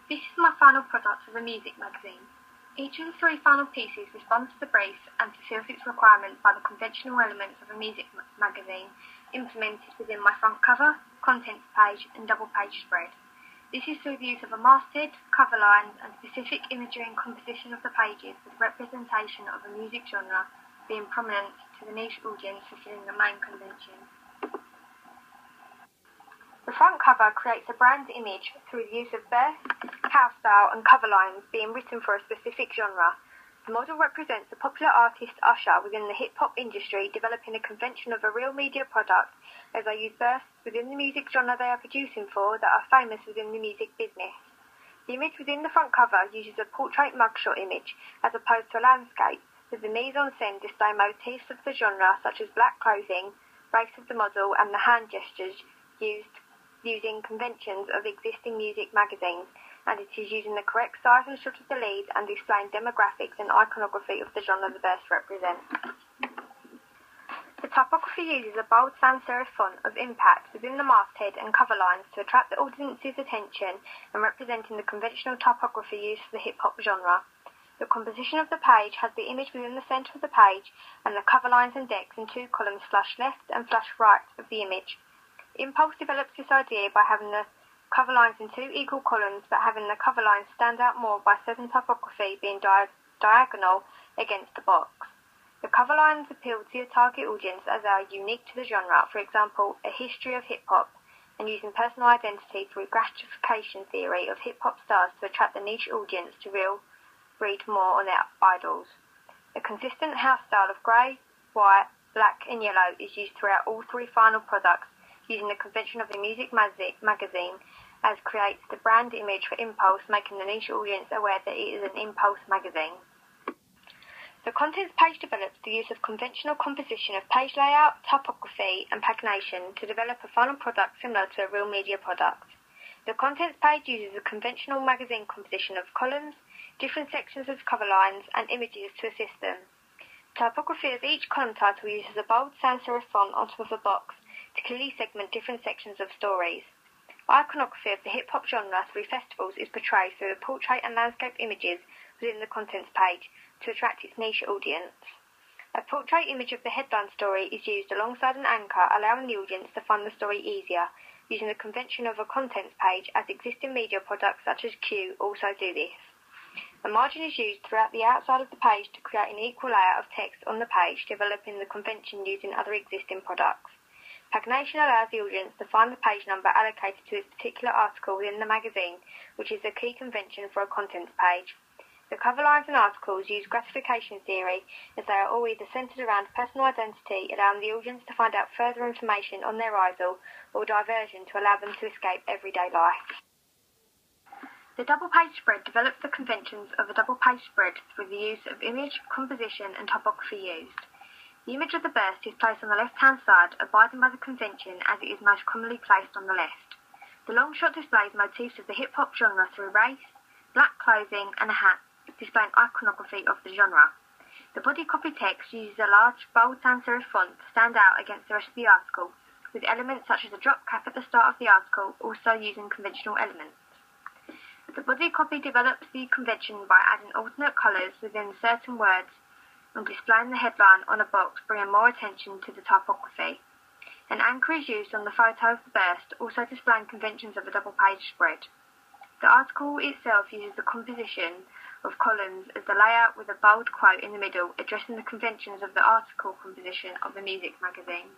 This is my final product of a music magazine. Each of the three final pieces responds to the brief and fulfills its requirements by the conventional elements of a music magazine implemented within my front cover, contents page and double page spread. This is through the use of a masthead, cover lines and specific imagery and composition of the pages with representation of a music genre being prominent to the niche audience fulfilling the main convention. The front cover creates a brand image through the use of burst, house style and cover lines being written for a specific genre. The model represents the popular artist Usher within the hip-hop industry, developing a convention of a real media product as they use bursts within the music genre they are producing for that are famous within the music business. The image within the front cover uses a portrait mugshot image as opposed to a landscape, with the mise-en-scène display motifs of the genre such as black clothing, race of the model and the hand gestures using conventions of existing music magazines, and it is using the correct size and shot of the lead and displaying demographics and iconography of the genre the burst represents. The typography uses a bold sans serif font of impact within the masthead and cover lines to attract the audience's attention and representing the conventional typography used for the hip-hop genre. The composition of the page has the image within the centre of the page and the cover lines and decks in two columns flush left and flush right of the image. Impulse develops this idea by having the cover lines in two equal columns but having the cover lines stand out more by certain typography being diagonal against the box. The cover lines appeal to your target audience as they are unique to the genre, for example, a history of hip-hop, and using personal identity through gratification theory of hip-hop stars to attract the niche audience to read more on their idols. A consistent house style of grey, white, black and yellow is used throughout all three final products, using the convention of the music magazine as creates the brand image for Impulse, making the niche audience aware that it is an Impulse magazine. The contents page develops the use of conventional composition of page layout, typography and pagination to develop a final product similar to a real media product. The contents page uses a conventional magazine composition of columns, different sections of cover lines and images to assist them. The typography of each column title uses a bold sans serif font on top of a box to clearly segment different sections of stories. Iconography of the hip-hop genre through festivals is portrayed through the portrait and landscape images within the contents page to attract its niche audience. A portrait image of the headline story is used alongside an anchor, allowing the audience to find the story easier, using the convention of a contents page as existing media products such as Q also do this. A margin is used throughout the outside of the page to create an equal layout of text on the page, developing the convention using other existing products. Pagination allows the audience to find the page number allocated to its particular article within the magazine, which is a key convention for a contents page. The cover lines and articles use gratification theory, as they are all either centred around personal identity, allowing the audience to find out further information on their idol, or diversion to allow them to escape everyday life. The double page spread develops the conventions of a double page spread through the use of image, composition and typography used. The image of the burst is placed on the left-hand side, abiding by the convention as it is most commonly placed on the left. The long shot displays motifs of the hip-hop genre through race, black clothing and a hat, displaying iconography of the genre. The body copy text uses a large, bold sans serif font to stand out against the rest of the article, with elements such as a drop cap at the start of the article also using conventional elements. The body copy develops the convention by adding alternate colours within certain words and displaying the headline on a box, bringing more attention to the typography. An anchor is used on the photo of the burst, also displaying conventions of a double-page spread. The article itself uses the composition of columns as the layout with a bold quote in the middle, addressing the conventions of the article composition of the music magazine.